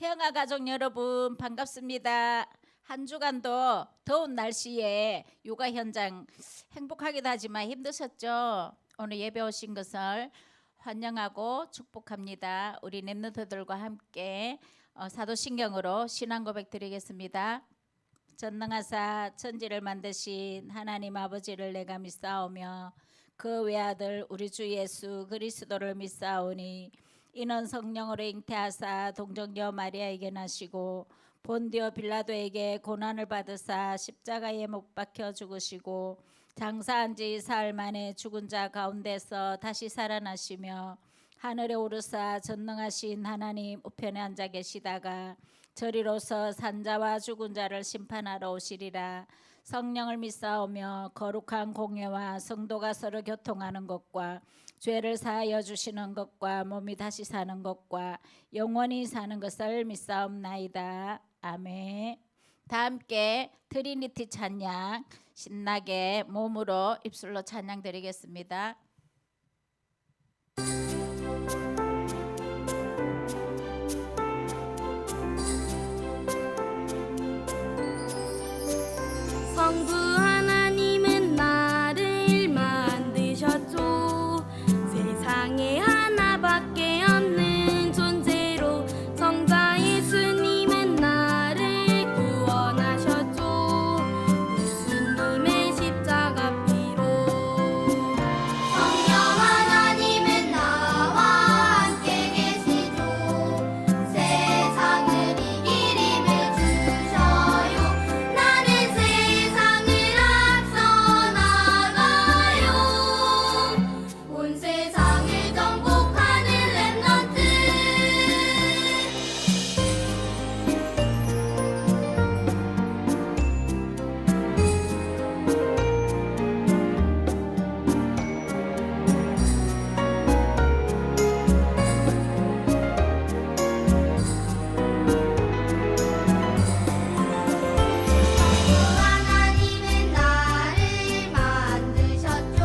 태영아 가족 여러분 반갑습니다. 한 주간도 더운 날씨에 육아 현장 행복하기도 하지만 힘드셨죠? 오늘 예배 오신 것을 환영하고 축복합니다. 우리 랩런트들과 함께 사도신경으로 신앙 고백 드리겠습니다. 전능하사 천지를 만드신 하나님 아버지를 내가 믿사오며 그 외아들 우리 주 예수 그리스도를 믿사오니 이는 성령으로 잉태하사 동정녀 마리아에게 나시고 본디오 빌라도에게 고난을 받으사 십자가에 못 박혀 죽으시고 장사한 지 사흘 만에 죽은 자 가운데서 다시 살아나시며 하늘에 오르사 전능하신 하나님 우편에 앉아 계시다가 저리로서 산자와 죽은 자를 심판하러 오시리라. 성령을 믿사오며 거룩한 공예와 성도가 서로 교통하는 것과 죄를 사하여 주시는 것과 몸이 다시 사는 것과 영원히 사는 것을 믿사옵나이다. 아멘. 다 함께 트리니티 찬양 신나게 몸으로 입술로 찬양 드리겠습니다. 성부 하나님은 나를 만드셨죠. 세상에 하나밖에 없는 존재로 성자 예수님은 나를 구원하셨죠. 예수님의 십자가 피로 성령 하나님은 나와 함께 계시죠. 세상을 이길 힘을 주셔요. 나는 세상을 앞서 나가요. 온 세상을 정복하는 랩런트. 하나님은 나를 만드셨죠.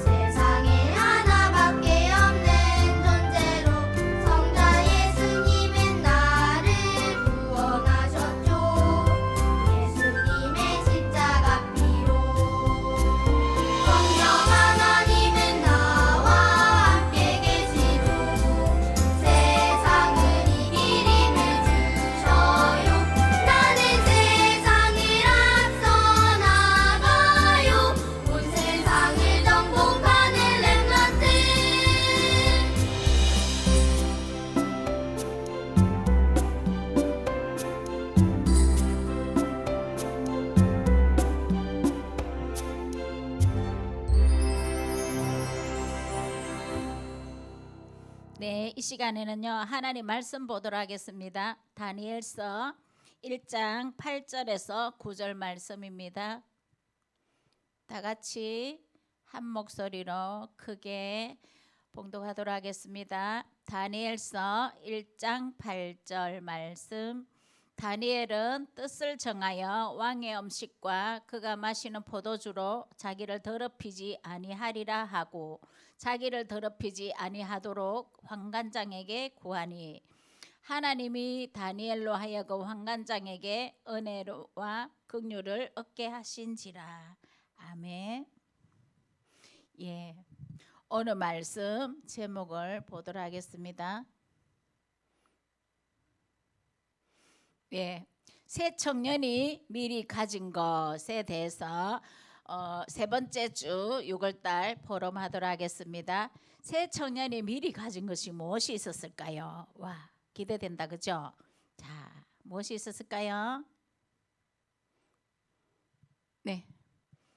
세상에 하나밖에 없는 존재로 성자 예수님은 나를 구원하셨죠. 예수님의 십자가 피로 성령 하나님은 나와 함께 계시죠. 세상을 이길 힘을 주셔요. 나는 세상을 앞서 나가요. 온 세상을 정복하는 랩런트. 네, 이 시간에는요 하나님 말씀 보도록 하겠습니다. 다니엘서 1장 8절에서 9절 말씀입니다. 다 같이 한 목소리로 크게 봉독하도록 하겠습니다. 다니엘서 1장 8절 말씀. 다니엘은 뜻을 정하여 왕의 음식과 그가 마시는 포도주로 자기를 더럽히지 아니하리라 하고 자기를 더럽히지 아니하도록 환관장에게 구하니 하나님이 다니엘로 하여금 환관장에게 은혜와 긍휼을 얻게 하신지라. 아멘. 예, 오늘 말씀 제목을 보도록 하겠습니다. 예, 새 청년이 미리 가진 것에 대해서 세 번째 주 6월달 포럼하도록 하겠습니다. 새 청년이 미리 가진 것이 무엇이 있었을까요? 와, 기대된다, 그죠? 자, 무엇이 있었을까요? 네,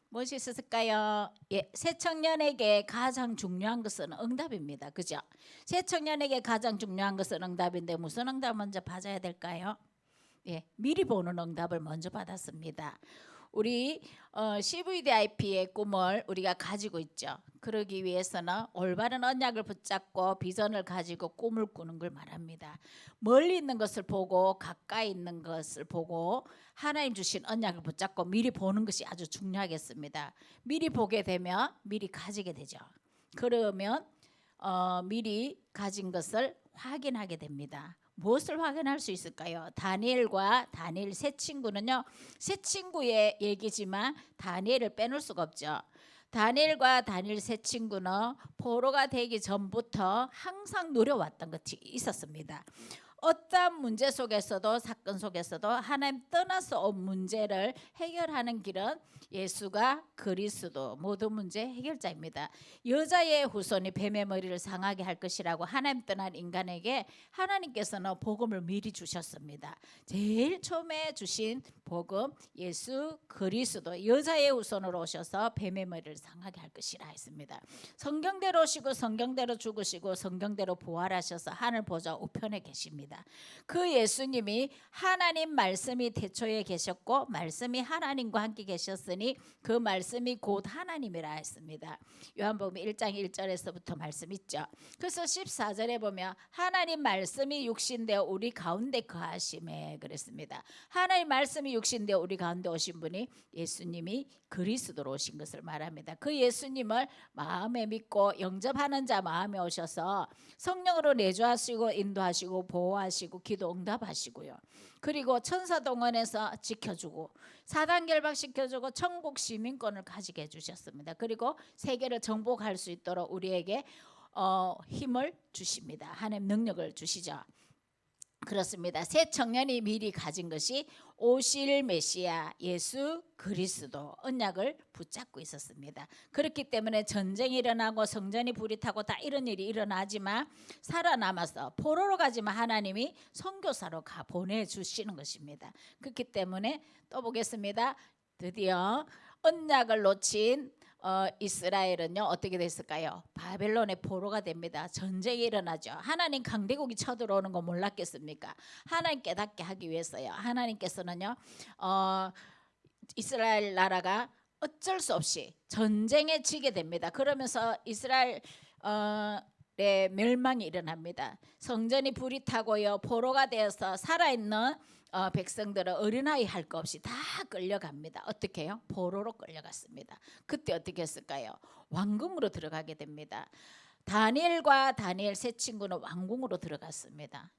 무엇이 있었을까요? 예, 새 청년에게 가장 중요한 것은 응답입니다, 그죠? 새 청년에게 가장 중요한 것은 응답인데 무슨 응답 먼저 받아야 될까요? 예, 미리 보는 응답을 먼저 받았습니다. 우리 CVDIP의 꿈을 우리가 가지고 있죠. 그러기 위해서는 올바른 언약을 붙잡고 비전을 가지고 꿈을 꾸는 걸 말합니다. 멀리 있는 것을 보고 가까이 있는 것을 보고 하나님 주신 언약을 붙잡고 미리 보는 것이 아주 중요하겠습니다. 미리 보게 되면 미리 가지게 되죠. 그러면 미리 가진 것을 확인하게 됩니다. 무엇을 확인할 수 있을까요? 다니엘과 다니엘 세 친구는요, 세 친구의 얘기지만 다니엘을 빼놓을 수가 없죠. 다니엘과 다니엘 세 친구는 포로가 되기 전부터 항상 누려왔던 것이 있었습니다. 어떠한 문제 속에서도, 사건 속에서도 하나님 떠나서 온 문제를 해결하는 길은 예수가 그리스도, 모든 문제 해결자입니다. 여자의 후손이 뱀의 머리를 상하게 할 것이라고 하나님 떠난 인간에게 하나님께서는 복음을 미리 주셨습니다. 제일 처음에 주신 복음, 예수 그리스도, 여자의 후손으로 오셔서 뱀의 머리를 상하게 할 것이라 했습니다. 성경대로 오시고 성경대로 죽으시고 성경대로 부활하셔서 하늘 보좌 우편에 계십니다. 그 예수님이 하나님 말씀이 태초에 계셨고 말씀이 하나님과 함께 계셨으니 그 말씀이 곧 하나님이라 했습니다. 요한복음 1장 1절에서부터 말씀 있죠. 그래서 14절에 보면 하나님 말씀이 육신되어 우리 가운데 거하심에 그랬습니다. 하나님 말씀이 육신되어 우리 가운데 오신 분이 예수님이 그리스도로 오신 것을 말합니다. 그 예수님을 마음에 믿고 영접하는 자 마음에 오셔서 성령으로 내주하시고 인도하시고 보호하시고 기도 응답하시고요. 그리고 천사 동원해서 지켜주고 사단 결박시켜주고 천국 시민권을 가지게 해주셨습니다. 그리고 세계를 정복할 수 있도록 우리에게 힘을 주십니다. 하나님 능력을 주시죠. 그렇습니다. 새 청년이 미리 가진 것이 오실 메시아 예수 그리스도 언약을 붙잡고 있었습니다. 그렇기 때문에 전쟁이 일어나고 성전이 불이 타고 다 이런 일이 일어나지만 살아남아서 포로로 가지만 하나님이 선교사로 보내주시는 것입니다. 그렇기 때문에 또 보겠습니다. 드디어 언약을 놓친 이스라엘은요 어떻게 됐을까요? 바벨론의 포로가 됩니다. 전쟁이 일어나죠. 하나님 강대국이 쳐들어오는 거 몰랐겠습니까? 하나님 깨닫게 하기 위해서요. 하나님께서는요 이스라엘 나라가 어쩔 수 없이 전쟁에 지게 됩니다. 그러면서 이스라엘 의 멸망이 일어납니다. 성전이 불이 타고요 포로가 되어서 살아있는 백성들은 어린아이 할 것 없이 다 끌려갑니다. 어떻게 해요? 포로로 끌려갔습니다. 그때 어떻게 했을까요? 왕궁으로 들어가게 됩니다. 다니엘과 다니엘 세 친구는 왕궁으로 들어갔습니다.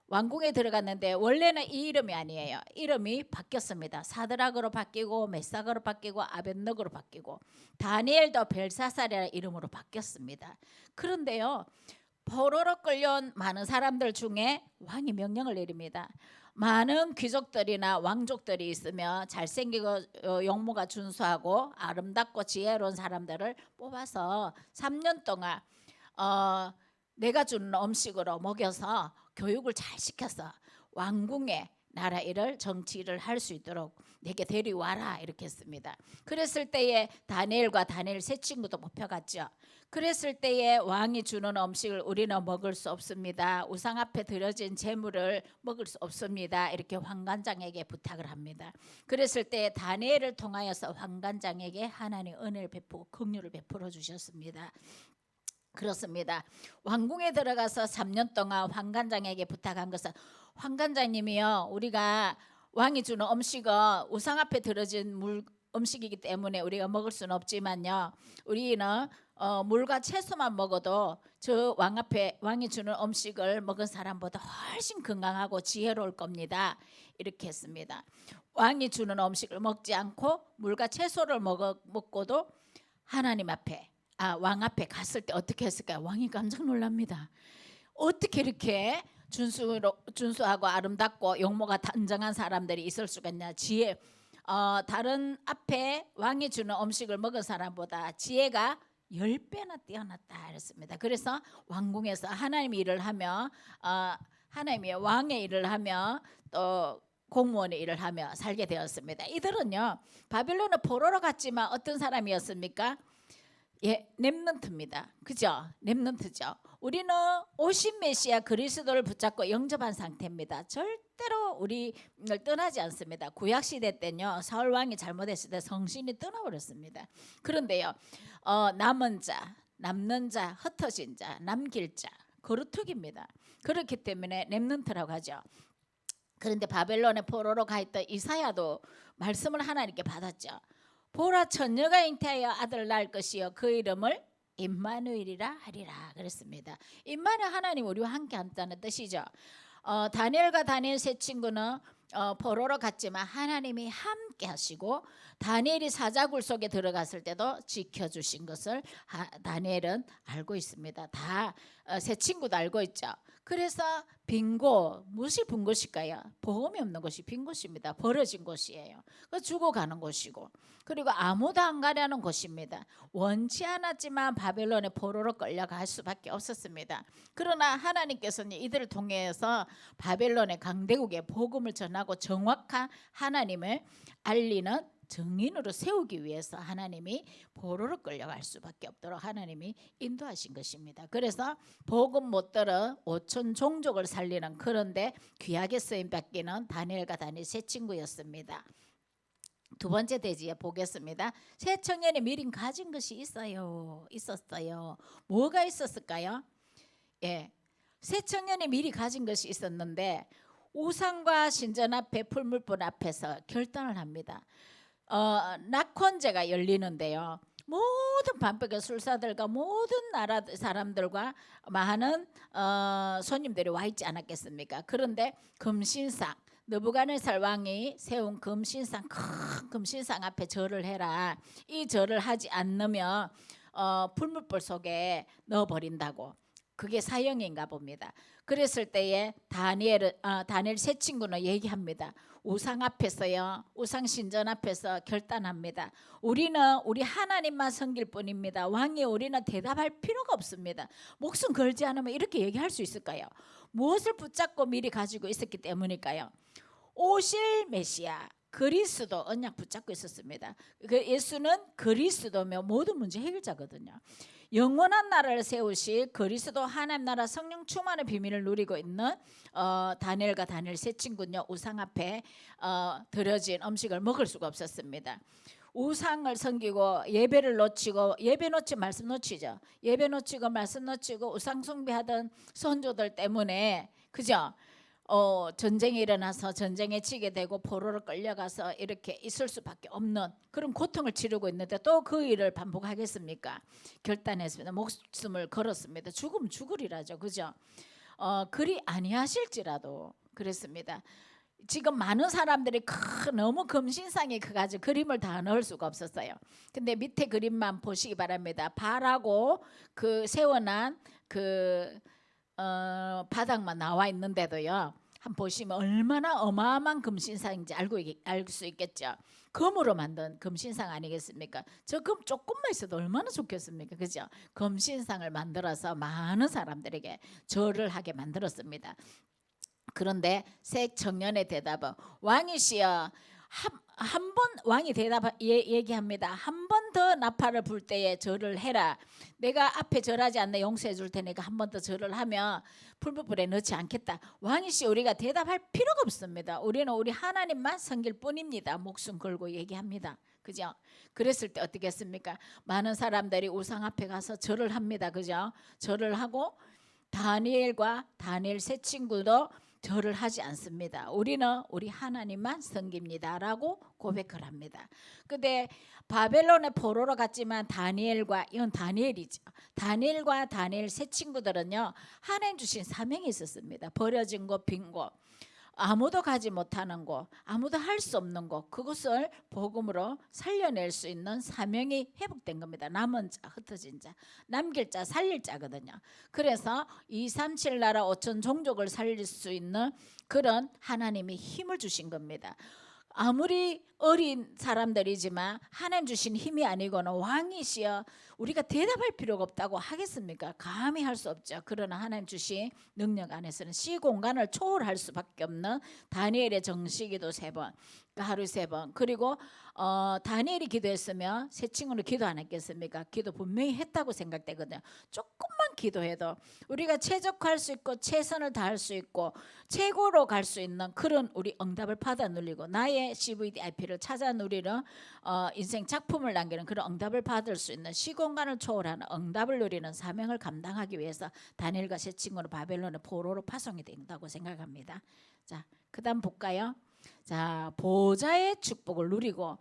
왕궁에 들어갔는데 원래는 이 이름이 아니에요. 이름이 바뀌었습니다. 사드락으로 바뀌고 메삭으로 바뀌고 아벳느고로 바뀌고 다니엘도 벨사살이라는 이름으로 바뀌었습니다. 그런데요 포로로 끌려온 많은 사람들 중에 왕이 명령을 내립니다. 많은 귀족들이나 왕족들이 있으면 잘생기고 용모가 준수하고 아름답고 지혜로운 사람들을 뽑아서 3년 동안 내가 주는 음식으로 먹여서 교육을 잘 시켜서 왕궁의 나라 일을 정치 일을 할 수 있도록 내게 데려와라 이렇게 했습니다. 그랬을 때에 다니엘과 다니엘 세 친구도 뽑혀갔죠. 그랬을 때에 왕이 주는 음식을 우리는 먹을 수 없습니다. 우상 앞에 드려진 제물을 먹을 수 없습니다. 이렇게 황관장에게 부탁을 합니다. 그랬을 때 다니엘을 통하여서 황관장에게 하나님 은혜를 베푸고 긍휼을 베풀어 주셨습니다. 그렇습니다. 왕궁에 들어가서 3년 동안 황관장에게 부탁한 것은 황관장님이요 우리가 왕이 주는 음식은 우상 앞에 들어진 음식이기 때문에 우리가 먹을 수는 없지만요 우리는 물과 채소만 먹어도 저 왕이 주는 음식을 먹은 사람보다 훨씬 건강하고 지혜로울 겁니다. 이렇게 했습니다. 왕이 주는 음식을 먹지 않고 물과 채소를 먹고도 하나님 앞에 왕 앞에 갔을 때 어떻게 했을까요? 왕이 깜짝 놀랍니다. 어떻게 이렇게 준수하고 아름답고 용모가 단정한 사람들이 있을 수가 있냐. 지혜 다른 앞에 왕이 주는 음식을 먹은 사람보다 지혜가 10배나 뛰어났다 그랬습니다. 그래서 왕궁에서 하나님의 일을 하며 하나님의 왕의 일을 하며 또 공무원의 일을 하며 살게 되었습니다. 이들은요 바빌론의 포로로 갔지만 어떤 사람이었습니까? 렘넌트입니다. 그죠? 렘넌트죠. 우리는 오신 메시아 그리스도를 붙잡고 영접한 상태입니다. 절대로 우리를 떠나지 않습니다. 구약 시대 때는요 사울 왕이 잘못했을 때 성신이 떠나버렸습니다. 그런데요 남은 자, 남는 자, 흩어진 자, 남길 자 거루투기입니다. 그렇기 때문에 렘넌트라고 하죠. 그런데 바벨론의 포로로 가 있던 이사야도 말씀을 하나님께 받았죠. 보라 처녀가 잉태하여 아들을 낳을 것이요 그 이름을 임마누엘이라 하리라 그랬습니다. 임마누엘 하나님 우리와 함께 한다는 뜻이죠. 다니엘과 다니엘 세 친구는 포로로 갔지만 하나님이 함께 하시고 다니엘이 사자굴 속에 들어갔을 때도 지켜주신 것을 다니엘은 알고 있습니다. 다 세 친구도 알고 있죠. 그래서 빈곳, 무엇이 빈 곳일까요? 보험이 없는 곳이 빈 곳입니다. 버려진 곳이에요. 죽어가는 곳이고, 그리고 아무도 안 가려는 곳입니다. 원치 않았지만 바벨론의 포로로 끌려갈 수밖에 없었습니다. 그러나 하나님께서는 이들을 통해서 바벨론의 강대국에 복음을 전하고 정확한 하나님을 알리는 증인으로 세우기 위해서 하나님이 포로로 끌려갈 수밖에 없도록 하나님이 인도하신 것입니다. 그래서 복음 못 들어 5천 종족을 살리는, 그런데 귀하게 쓰임 받기는 다니엘과 다니엘 세 친구였습니다. 두 번째 대지에 보겠습니다. 세 청년이 미리 가진 것이 있었어요. 뭐가 있었을까요? 세 청년이 미리 가진 것이 있었는데 우상과 신전 앞에 풀물불 앞에서 결단을 합니다. 낙혼제가 열리는데요. 모든 반백의 술사들과 모든 나라 사람들과 많은 손님들이 와 있지 않았겠습니까? 그런데 금신상, 느부갓네살 왕이 세운 금신상, 큰 금신상 앞에 절을 해라. 이 절을 하지 않으면 풀물불 속에 넣어버린다고. 그게 사형인가 봅니다. 그랬을 때에 다니엘 세 친구는 얘기합니다. 우상 앞에서요, 우상 신전 앞에서 결단합니다. 우리는 우리 하나님만 섬길 뿐입니다. 왕이 우리는 대답할 필요가 없습니다. 목숨 걸지 않으면 이렇게 얘기할 수 있을까요? 무엇을 붙잡고 미리 가지고 있었기 때문일까요? 오실 메시아 그리스도 언약 붙잡고 있었습니다. 예수는 그리스도며 모든 문제 해결자거든요. 영원한 나라를 세우실 그리스도 하나님 나라 성령 충만의 비밀을 누리고 있는 다니엘과 다니엘 세 친구는요, 우상 앞에 드려진 음식을 먹을 수가 없었습니다. 우상을 섬기고 예배를 놓치고, 예배 놓치 말씀 놓치죠. 예배 놓치고 말씀 놓치고 우상 숭배하던 선조들 때문에, 그죠? 전쟁이 일어나서 전쟁에 지게 되고 포로로 끌려가서 이렇게 있을 수밖에 없는 그런 고통을 치르고 있는데 또 그 일을 반복하겠습니까? 결단했습니다. 목숨을 걸었습니다. 죽으면 죽으리라죠, 그죠? 그리 아니하실지라도 그랬습니다. 지금 많은 사람들이 너무 금신상에 가지고 그림을 다 넣을 수가 없었어요. 근데 밑에 그림만 보시기 바랍니다. 발하고 그 세워난 그 바닥만 나와 있는데도요, 한번 보시면 얼마나 어마어마한 금신상인지 알 수 있겠죠. 금으로 만든 금신상 아니겠습니까? 저 금 조금만 있어도 얼마나 좋겠습니까? 그죠? 금신상을 만들어서 많은 사람들에게 절을 하게 만들었습니다. 그런데 세 청년의 대답은, 왕이시여, 한 번 왕이 얘기합니다. 한 번 더 나팔을 불 때에 절을 해라. 내가 앞에 절하지 않나 용서해 줄 테니까 한 번 더 절을 하면 풀무불에 넣지 않겠다. 왕이시, 우리가 대답할 필요가 없습니다. 우리는 우리 하나님만 섬길 뿐입니다. 목숨 걸고 얘기합니다. 그죠? 그랬을 때 어떻게 했습니까? 많은 사람들이 우상 앞에 가서 절을 합니다. 그죠? 절을 하고 다니엘과 다니엘 세 친구도 절을 하지 않습니다. 우리는 우리 하나님만 섬깁니다라고 고백을 합니다. 근데 바벨론의 포로로 갔지만 이건 다니엘이죠. 다니엘과 다니엘 세 친구들은요, 하나님 주신 사명이 있었습니다. 버려진 곳, 빈 곳, 아무도 가지 못하는 곳, 아무도 할 수 없는 곳, 그것을 복음으로 살려낼 수 있는 사명이 회복된 겁니다. 남은 자, 흩어진 자, 남길 자, 살릴 자거든요. 그래서 237 나라 5천 종족을 살릴 수 있는 그런 하나님이 힘을 주신 겁니다. 아무리 어린 사람들이지만 하나님 주신 힘이 아니고는 왕이시여 우리가 대답할 필요가 없다고 하겠습니까? 감히 할 수 없죠. 그러나 하나님 주신 능력 안에서는 시공간을 초월할 수밖에 없는 다니엘의 정식기도 3번, 하루 3번, 그리고 다니엘이 기도했으면 세 친구는 기도 안 했겠습니까? 기도 분명히 했다고 생각되거든요. 조금만 기도해도 우리가 최적화할 수 있고 최선을 다할 수 있고 최고로 갈 수 있는 그런 우리 응답을 받아 누리고 나의 CVDIP를 찾아 누리는 인생 작품을 남기는 그런 응답을 받을 수 있는 시공간을 초월하는 응답을 누리는 사명을 감당하기 위해서 다니엘과 세 친구는 바벨론의 포로로 파송이 된다고 생각합니다. 자, 그다음 볼까요? 자, 보좌의 축복을 누리고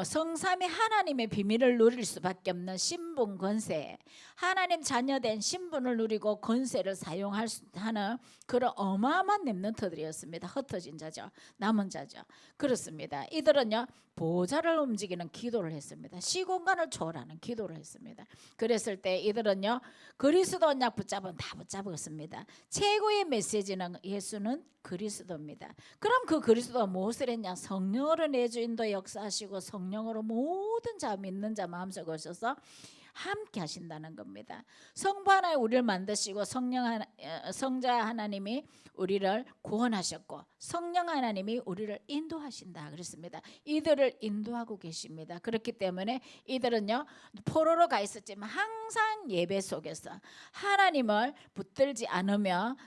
성삼위 하나님의 비밀을 누릴 수밖에 없는 신분 권세, 하나님 자녀된 신분을 누리고 권세를 사용할 수 하는 그런 어마어마한 렘넌트들이었습니다. 흩어진 자죠, 남은 자죠. 그렇습니다. 이들은요 보좌를 움직이는 기도를 했습니다. 시공간을 초월하는 기도를 했습니다. 그랬을 때 이들은요 그리스도 언약 붙잡은 다 붙잡았습니다. 최고의 메시지는 예수는 그리스도입니다. 그럼 그 그리스도가 무엇을 했냐? 성령으로 내주인도 역사하시고 성령으로 모든 자 믿는 자 마음속에 오셔서 함께 하신다는 겁니다. 성부 하나님 우리를 만드시고 성자 하나님이 우리를 구원하셨고 성령 하나님이 우리를 인도하신다 그랬습니다. 이들을 인도하고 계십니다. 그렇기 때문에 이들은요 포로로 가 있었지만 항상 예배 속에서 하나님을 붙들지 않으며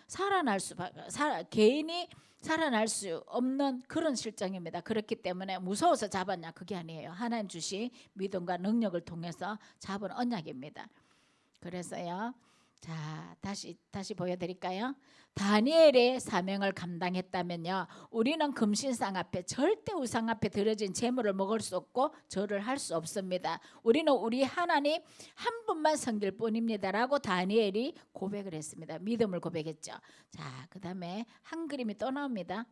개인이 살아날 수 없는 그런 실정입니다. 그렇기 때문에 무서워서 잡았냐? 그게 아니에요. 하나님 주신 믿음과 능력을 통해서 잡은 언약입니다. 그래서요. 자, 다시 보여드릴까요? 다니엘의 사명을 감당했다면요 우리는 금신상 앞에 절대 우상 앞에 드려진 제물을 먹을 수 없고 절을 할 수 없습니다. 우리는 우리 하나님 한 분만 섬길 뿐입니다라고 다니엘이 고백을 했습니다. 믿음을 고백했죠. 자, 그 다음에 한 그림이 또 나옵니다.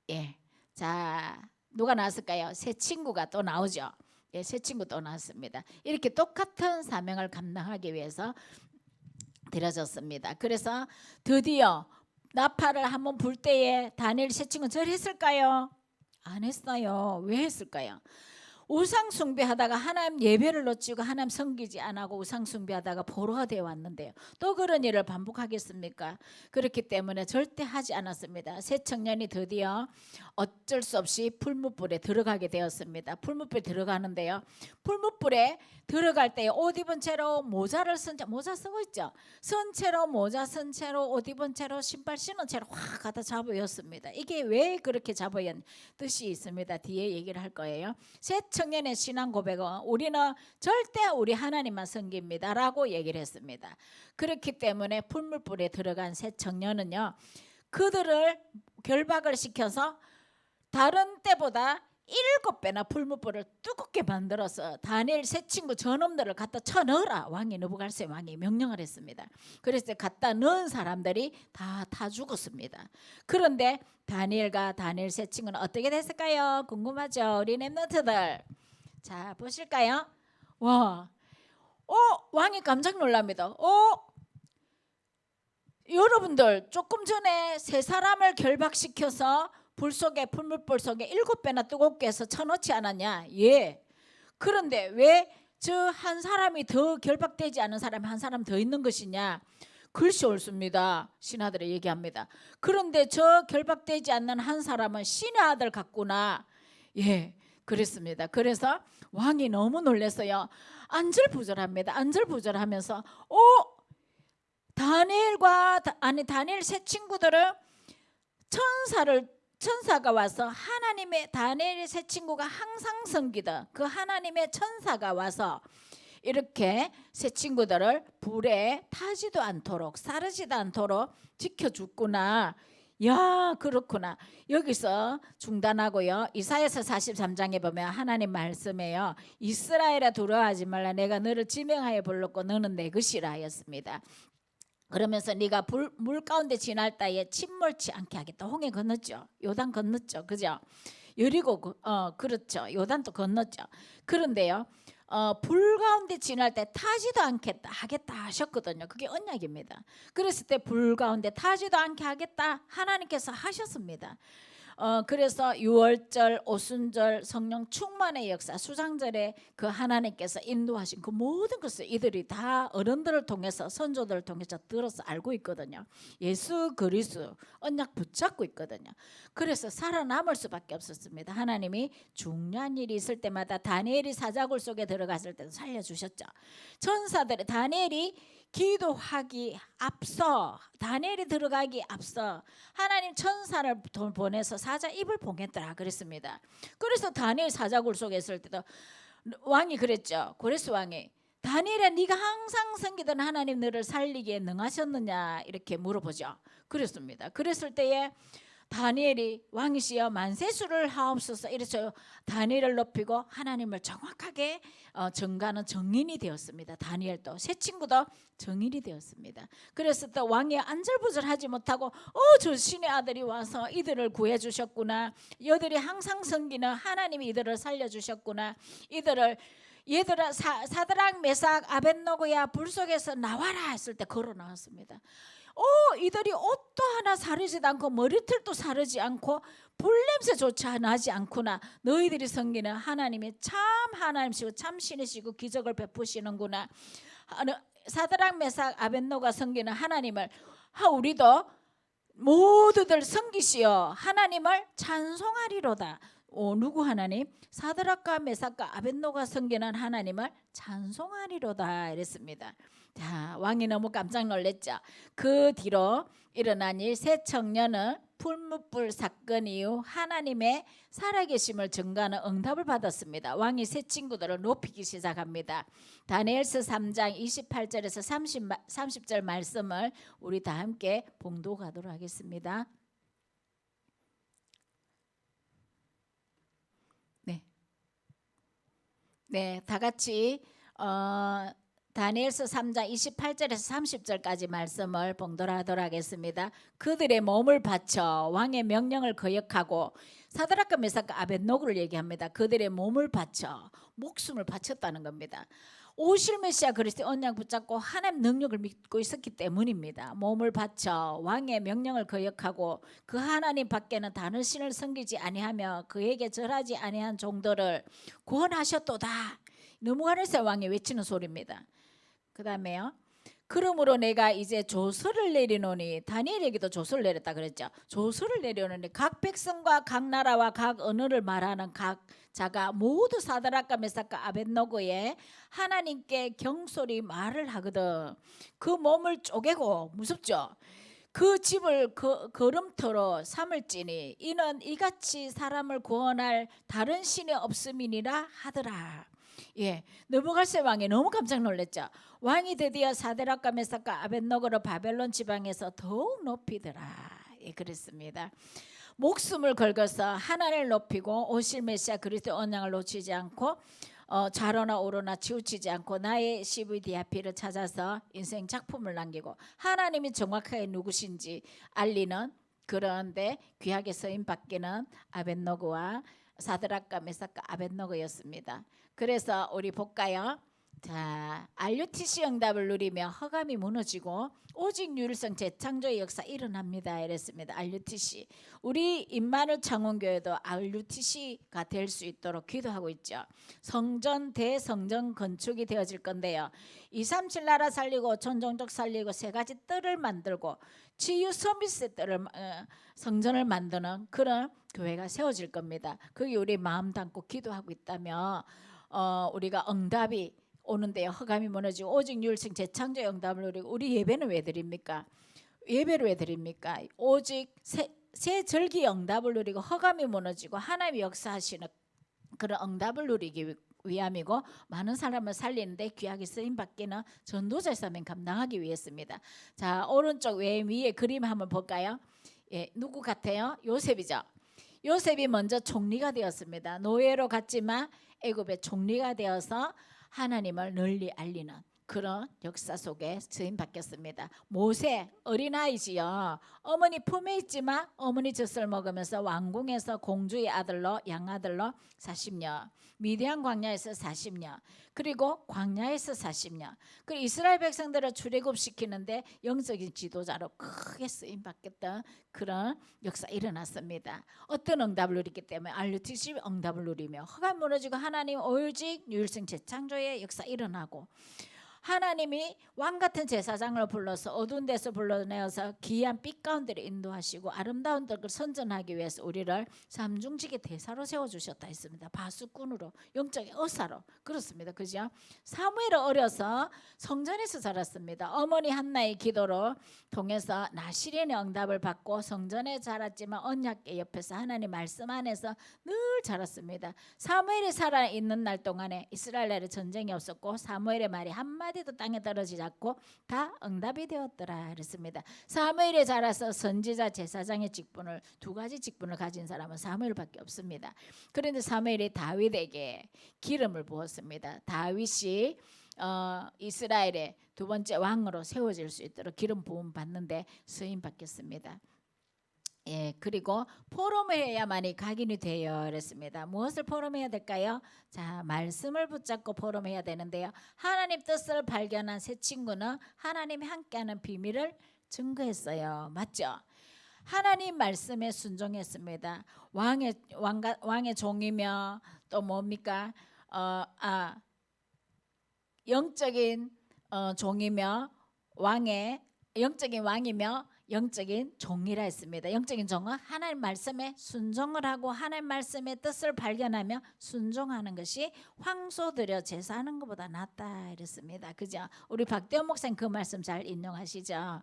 예, 자 누가 나왔을까요? 새 친구가 또 나오죠. 예, 새 친구 또 나왔습니다. 이렇게 똑같은 사명을 감당하기 위해서 드려졌습니다. 그래서 드디어 나팔을 한번 불 때에 다니엘 새 친구 절했을까요? 안 했어요. 왜 했을까요? 우상 숭배하다가 하나님 예배를 놓치고 하나님 섬기지 안 하고 우상 숭배하다가 포로가 되어 왔는데요. 또 그런 일을 반복하겠습니까? 그렇기 때문에 절대 하지 않았습니다. 새 청년이 드디어 어쩔 수 없이 풀무불에 들어가게 되었습니다. 풀무불에 들어가는데요. 풀무불에 들어갈 때 옷 입은 채로 모자를 쓴 채, 모자 쓰고 있죠. 쓴 채로 모자 쓴 채로 옷 입은 채로 신발 신은 채로 확 갖다 잡아였습니다. 이게 왜 그렇게 잡아연 뜻이 있습니다. 뒤에 얘기를 할 거예요. 새 청년의 신앙 고백은 우리는 절대 우리 하나님만 섬깁니다라고 얘기를 했습니다. 그렇기 때문에 풀무불에 들어간 새 청년은요 그들을 결박을 시켜서 다른 때보다 7배나 풀무불을 두껍게 만들어서 다니엘 새 친구 저놈들을 갖다 쳐넣으라 왕이 느부갓네살 왕이 명령을 했습니다. 그래서 갖다 넣은 사람들이 다 죽었습니다. 그런데 다니엘과 다니엘 새 친구는 어떻게 됐을까요? 궁금하죠? 우리 렘넌트들 자 보실까요? 와, 왕이 깜짝 놀랍니다. 여러분들 조금 전에 세 사람을 결박시켜서 불 속에 풀무불 속에 7배나 뜨겁게 해서 쳐넣지 않았냐? 예. 그런데 왜 저 한 사람이 더 결박되지 않은 사람이 한 사람 더 있는 것이냐? 글씨 옳습니다. 신하들이 얘기합니다. 그런데 저 결박되지 않는 한 사람은 신의 아들 같구나. 예, 그랬습니다. 그래서 왕이 너무 놀랐어요. 안절부절합니다. 안절부절하면서 다니엘 새 친구들은 천사가 와서 하나님의 다니엘의 새 친구가 항상 섬기던 그 하나님의 천사가 와서 이렇게 새 친구들을 불에 타지도 않도록 사르지도 않도록 지켜줬구나. 야, 그렇구나. 여기서 중단하고요. 이사야서 43장에 보면 하나님 말씀에요. 이스라엘아 두려워하지 말라. 내가 너를 지명하여 불렀고 너는 내 것이라 하였습니다. 그러면서 네가 물 가운데 지날 때에 침몰치 않게 하겠다. 홍해 건넜죠. 요단 건넜죠. 그죠? 여리고 그렇죠. 요단도 건넜죠. 그런데요. 불 가운데 지날 때 타지도 않겠다 하겠다 하셨거든요. 그게 언약입니다. 그랬을 때 불 가운데 타지도 않게 하겠다 하나님께서 하셨습니다. 그래서 유월절, 오순절, 성령 충만의 역사, 수장절에 그 하나님께서 인도하신 그 모든 것을 이들이 다 어른들을 통해서 선조들을 통해서 들어서 알고 있거든요. 예수 그리스도 언약 붙잡고 있거든요. 그래서 살아남을 수밖에 없었습니다. 하나님이 중요한 일이 있을 때마다 다니엘이 사자굴 속에 들어갔을 때도 살려주셨죠. 천사들이 다니엘이 기도하기 앞서 다니엘이 들어가기 앞서 하나님 천사를 보내서 사자 입을 봉했더라 그랬습니다. 그래서 다니엘 사자굴 속에 있을 때도 왕이 그랬죠. 고레스 왕이 다니엘아 네가 항상 섬기던 하나님 너를 살리기에 능하셨느냐 이렇게 물어보죠. 그랬습니다. 그랬을 때에 다니엘이 왕이시여 만세수를 하옵소서 이래서 다니엘을 높이고 하나님을 정확하게 전가하는 정인이 되었습니다. 다니엘도 새 친구도 정인이 되었습니다. 그래서 또 왕이 안절부절하지 못하고 저 신의 아들이 와서 이들을 구해주셨구나. 이들이 항상 섬기는 하나님이 이들을 살려주셨구나. 얘들아 사드락 메삭 아벳노고야 불 속에서 나와라 했을 때 걸어 나왔습니다. 이들이 옷도 하나 사르지도 않고 머리털도 사르지 않고 불냄새조차 나지 않구나. 너희들이 섬기는 하나님이 참 하나님이시고 참 신이시고 기적을 베푸시는구나. 사드락 메삭 아벳노가 섬기는 하나님을 우리도 모두들 섬기시어 하나님을 찬송하리로다. 누구 하나님? 사드락과 메삭과 아벳노가 섬기는 하나님을 찬송하리로다 이랬습니다. 자, 왕이 너무 깜짝 놀랐죠. 그 뒤로 일어난 일 세 청년은 풀무불 사건 이후 하나님의 살아계심을 증거하는 응답을 받았습니다. 왕이 세 친구들을 높이기 시작합니다. 다니엘서 3장 28절에서 30절 말씀을 우리 다 함께 봉독하도록 하겠습니다. 네, 다 같이 다니엘서 3장 28절에서 30절까지 말씀을 봉독하도록 하겠습니다. 그들의 몸을 바쳐 왕의 명령을 거역하고 사드락과 메삭과 아벳노고를 얘기합니다. 그들의 몸을 바쳐 목숨을 바쳤다는 겁니다. 오실 메시아 그리스도의 언약 붙잡고 하나님 능력을 믿고 있었기 때문입니다. 몸을 바쳐 왕의 명령을 거역하고 그 하나님 밖에는 다른 신을 섬기지 아니하며 그에게 절하지 아니한 종들을 구원하셨도다. 느부갓네살 왕이 외치는 소리입니다. 그 다음에요. 그러므로 내가 이제 조서를 내리노니 다니엘에게도 조서를 내렸다 그랬죠. 조서를 내리노니 각 백성과 각 나라와 각 언어를 말하는 각 자가 모두 사드락과 메삭과 아벳노고의 하나님께 경솔히 말을 하거든. 그 몸을 쪼개고 무섭죠. 그 집을 걸음터로 삼을지니 이는 이같이 사람을 구원할 다른 신이 없음이니라 하더라. 느부갓네살 왕이 너무 깜짝 놀랐죠. 왕이 드디어 사드락과 메삭과 아벳노고를 바벨론 지방에서 더욱 높이더라. 그랬습니다. 목숨을 걸고서 하나님을 높이고 오실 메시아 그리스도의 언약을 놓치지 않고 좌로나 우로나 치우치지 않고 나의 CVDIP를 찾아서 인생 작품을 남기고 하나님이 정확하게 누구신지 알리는 그런데 귀하게 서임 받기는 아벳노고와 사드락과 메삭과 아벳노고였습니다. 그래서 우리 볼까요? 자, RUTC 응답을 누리며 허감이 무너지고 오직 유일성 재창조의 역사 일어납니다. 이랬습니다. RUTC. 우리 임마누엘 창원교회도 RUTC가 될 수 있도록 기도하고 있죠. 성전 대성전 건축이 되어질 건데요. 237 나라 살리고 전종족 살리고 세 가지 뜰을 만들고 치유 서비스 뜰을 성전을 만드는 그런 교회가 세워질 겁니다. 그게 우리 마음 담고 기도하고 있다면 우리가 응답이 오는데요. 허감이 무너지고 오직 유일성 재창조의 응답을 누리고 우리 예배는 왜 드립니까? 예배를 왜 드립니까? 오직 새 절기 응답을 누리고 허감이 무너지고 하나님이 역사하시는 그런 응답을 누리기 위함이고 많은 사람을 살리는데 귀하게 쓰임 받기는 전도자의 사명 감당하기 위해서입니다. 자, 오른쪽 위에 그림 한번 볼까요? 누구 같아요? 요셉이죠. 요셉이 먼저 총리가 되었습니다. 노예로 갔지만 애굽의 총리가 되어서 하나님을 널리 알리는 그런 역사 속에 쓰임 받겠습니다. 모세 어린아이지요. 어머니 품에 있지만 어머니 젖을 먹으면서 왕궁에서 공주의 아들로 양아들로 40년, 미디안 광야에서 40년, 그리고 광야에서 40년. 그 이스라엘 백성들을 출애굽시키는데 영적인 지도자로 크게 쓰임 받겠던 그런 역사 일어났습니다. 어떤 응답을 누리기 때문에 RUTC 응답을 누리며 허가 무너지고 하나님 오직 유일성 재창조의 역사 일어나고 하나님이 왕 같은 제사장을 불러서 어두운 데서 불러내어서 귀한 빛 가운데를 인도하시고 아름다운 떡을 선전하기 위해서 우리를 삼중직의 대사로 세워주셨다 했습니다. 바수꾼으로, 영적인 의사로. 그렇습니다. 그죠? 사무엘은 어려서 성전에서 자랐습니다. 어머니 한나의 기도로 통해서 나시린의 응답을 받고 성전에 자랐지만 언약궤 옆에서 하나님 말씀 안에서 늘 자랐습니다. 사무엘이 살아있는 날 동안에 이스라엘에 전쟁이 없었고 사무엘의 말이 한마디도 땅에 떨어지지 않고 다 응답이 되었더라 그랬습니다. 사무엘이 자라서 선지자 제사장의 직분을, 두 가지 직분을 가진 사람은 사무엘밖에 없습니다. 그런데 사무엘이 다윗에게 기름을 부었습니다. 다윗이 이스라엘의 두 번째 왕으로 세워질 수 있도록 기름 부음 받는데 수임 받겠습니다. 예, 그리고 포럼을 해야만이 각인이 돼요 그랬습니다. 무엇을 포럼해야 될까요? 자, 말씀을 붙잡고 포럼해야 되는데요. 하나님 뜻을 발견한 새 친구는 하나님이 함께하는 비밀을 증거했어요. 맞죠? 하나님 말씀에 순종했습니다. 왕의 종이며 또 뭡니까? 영적인 종이며 영적인 왕이며 영적인 종이라 했습니다. 영적인 종은 하나님 말씀에 순종을 하고 하나님 말씀의 뜻을 발견하며 순종하는 것이 황소들여 제사하는 것보다 낫다 이랬습니다. 그죠? 우리 박대원 목사님 그 말씀 잘 인용하시죠?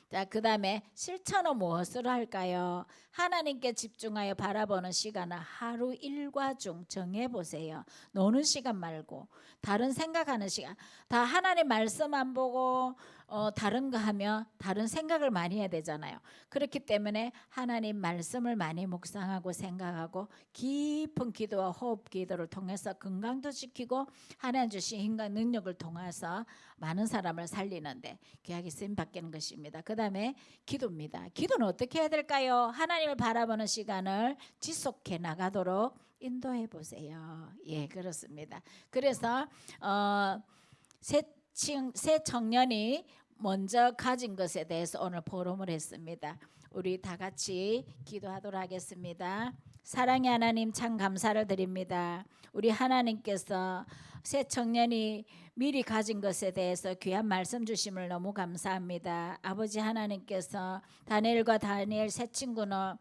자, 그 다음에 실천은 무엇으로 할까요? 하나님께 집중하여 바라보는 시간을 하루 일과 중 정해보세요. 노는 시간 말고 다른 생각하는 시간. 다 하나님 말씀 안 보고 다른 거 하면 다른 생각을 많이 해야 되잖아요. 그렇기 때문에 하나님 말씀을 많이 묵상하고 생각하고 깊은 기도와 호흡 기도를 통해서 건강도 지키고 하나님 주신 힘과 능력을 통해서 많은 사람을 살리는데 귀하게 쓰임 받는 것입니다. 그 다음에 기도입니다. 기도는 어떻게 해야 될까요? 하나님을 바라보는 시간을 지속해 나가도록 인도해 보세요. 예, 그렇습니다. 그래서 새 청년이 먼저 가진 것에 대해서 오늘 포럼을 했습니다. 우리 다 같이 기도하도록 하겠습니다. 사랑의 하나님 참 감사를 드립니다. 우리 하나님께서 새 청년이 미리 가진 것에 대해서 귀한 말씀 주심을 너무 감사합니다. 아버지 하나님께서 다니엘과 다니엘 새 친구는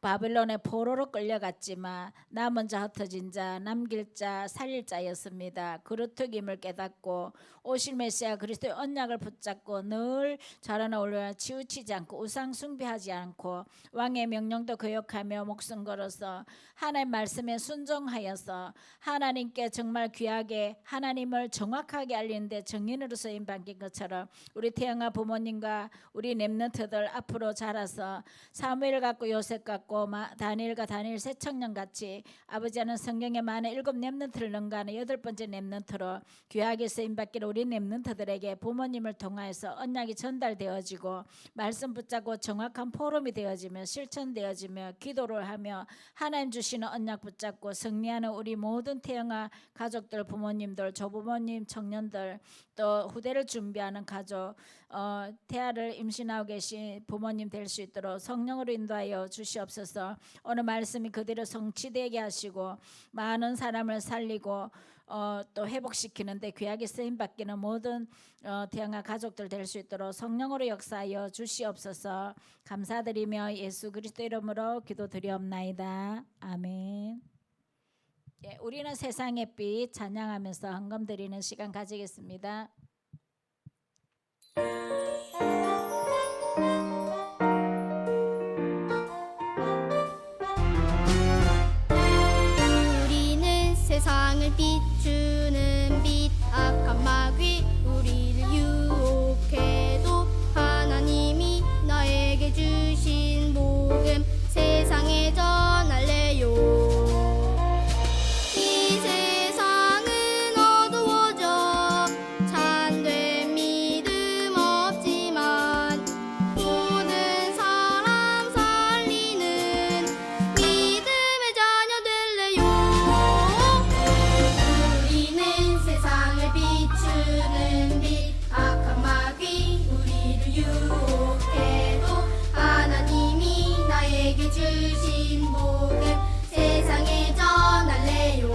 바벨론의 포로로 끌려갔지만 남은 자 흩어진 자 남길 자 살릴 자였습니다. 그루터김을 깨닫고 오실 메시아 그리스도의 언약을 붙잡고 늘 자라나올려 치우치지 않고 우상 숭배하지 않고 왕의 명령도 거역하며 목숨 걸어서 하나님 말씀에 순종하여서 하나님께 정말 귀하게 하나님을 정확하게 알리는데 정인으로 쓰임 받긴 것처럼 우리 태영아 부모님과 우리 렘넌트들 앞으로 자라서 사무엘 같고 요셉 같고 다니엘과 다니엘 새 청년 같이 아버지는 성경에 많은 7 렘넌트를 능가하는 8번째 렘넌트로 귀하게 쓰임 받기를 우리 렘넌트들에게 부모님을 통하여서 언약이 전달되어지고 말씀 붙잡고 정확한 포럼이 되어지며 실천되어지며 기도를 하며 하나님 주시는 언약 붙잡고 승리하는 우리 모든 태영아 가족들 부모님들 조부모님 청년들 또 후대를 준비하는 가족 태아를 임신하고 계신 부모님 될 수 있도록 성령으로 인도하여 주시옵소서. 오늘 말씀이 그대로 성취되게 하시고 많은 사람을 살리고 또 회복시키는데 귀하게 쓰임받기는 모든 태영아 가족들 될 수 있도록 성령으로 역사하여 주시옵소서. 감사드리며 예수 그리스도 이름으로 기도드리옵나이다. 아멘. 예, 우리는 세상의 빛 찬양하면서 헌금 드리는 시간 가지겠습니다. 우리는 세상을 비추는 빛 악한 마귀 우리를 유혹해도 하나님이 나에게 주신 복음 세상에 전할래요. 이 세상은 어두워져 참된 믿음 없지만 모든 사람 살리는 믿음의 자녀 될래요. 우리는 세상을 비추는 빛 악한 마귀 우리를 유혹해도 하나님이 나에게 주신 복음 세상에 전할래요.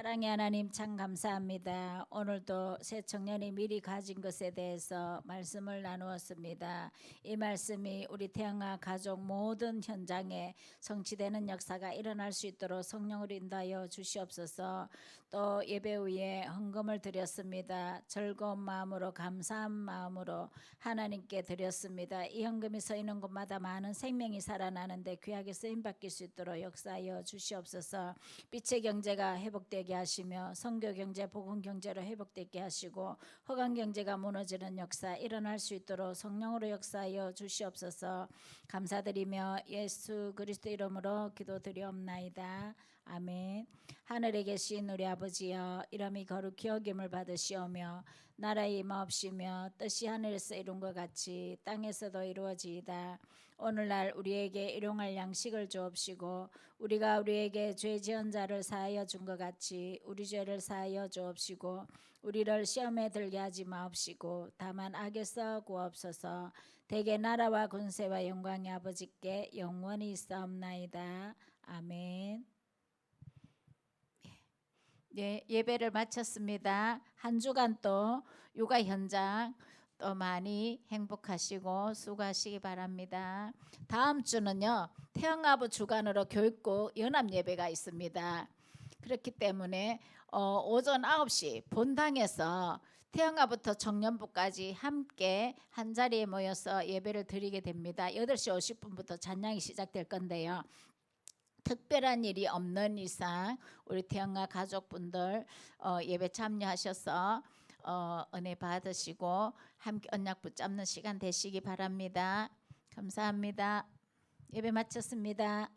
사랑의 하나님 참 감사합니다. 오늘도 새 청년이 미리 가진 것에 대해서 말씀을 나누었습니다. 이 말씀이 우리 태영아 가족 모든 현장에 성취되는 역사가 일어날 수 있도록 성령을 인도하여 주시옵소서. 또 예배 후에 헌금을 드렸습니다. 즐거운 마음으로 감사한 마음으로 하나님께 드렸습니다. 이 헌금이 서 있는 곳마다 많은 생명이 살아나는데 귀하게 쓰임받길 수 있도록 역사하여 주시옵소서. 빛의 경제가 회복되게 하시며 선교 경제, 복음 경제로 회복되게 하시고 허강 경제가 무너지는 역사 일어날 수 있도록 성령으로 역사하여 주시옵소서. 감사드리며 예수 그리스도 이름으로 기도드리옵나이다. 아멘. 하늘에 계신 우리 아버지여, 이름이 거룩히 여김을 받으시오며 나라의 임하옵시며 뜻이 하늘에서 이룬 것 같이 땅에서도 이루어지이다. 오늘날 우리에게 일용할 양식을 주옵시고 우리가 우리에게 죄 지은 자를 사하여 준 것 같이 우리 죄를 사하여 주옵시고 우리를 시험에 들게 하지 마옵시고 다만 악에서 구하옵소서. 대개 나라와 군세와 영광이 아버지께 영원히 있사옵나이다. 아멘. 네, 예배를 마쳤습니다. 한 주간 또 육아 현장 또 많이 행복하시고 수고하시기 바랍니다. 다음 주는요, 태영아부 주간으로 교육국 연합 예배가 있습니다. 그렇기 때문에 오전 9시 본당에서 태영아부터 청년부까지 함께 한 자리에 모여서 예배를 드리게 됩니다. 8시 50분부터 찬양이 시작될 건데요. 특별한 일이 없는 이상 우리 태영아 가족분들 예배 참여하셔서 은혜 받으시고 함께 언약 붙잡는 시간 되시기 바랍니다. 감사합니다. 예배 마쳤습니다.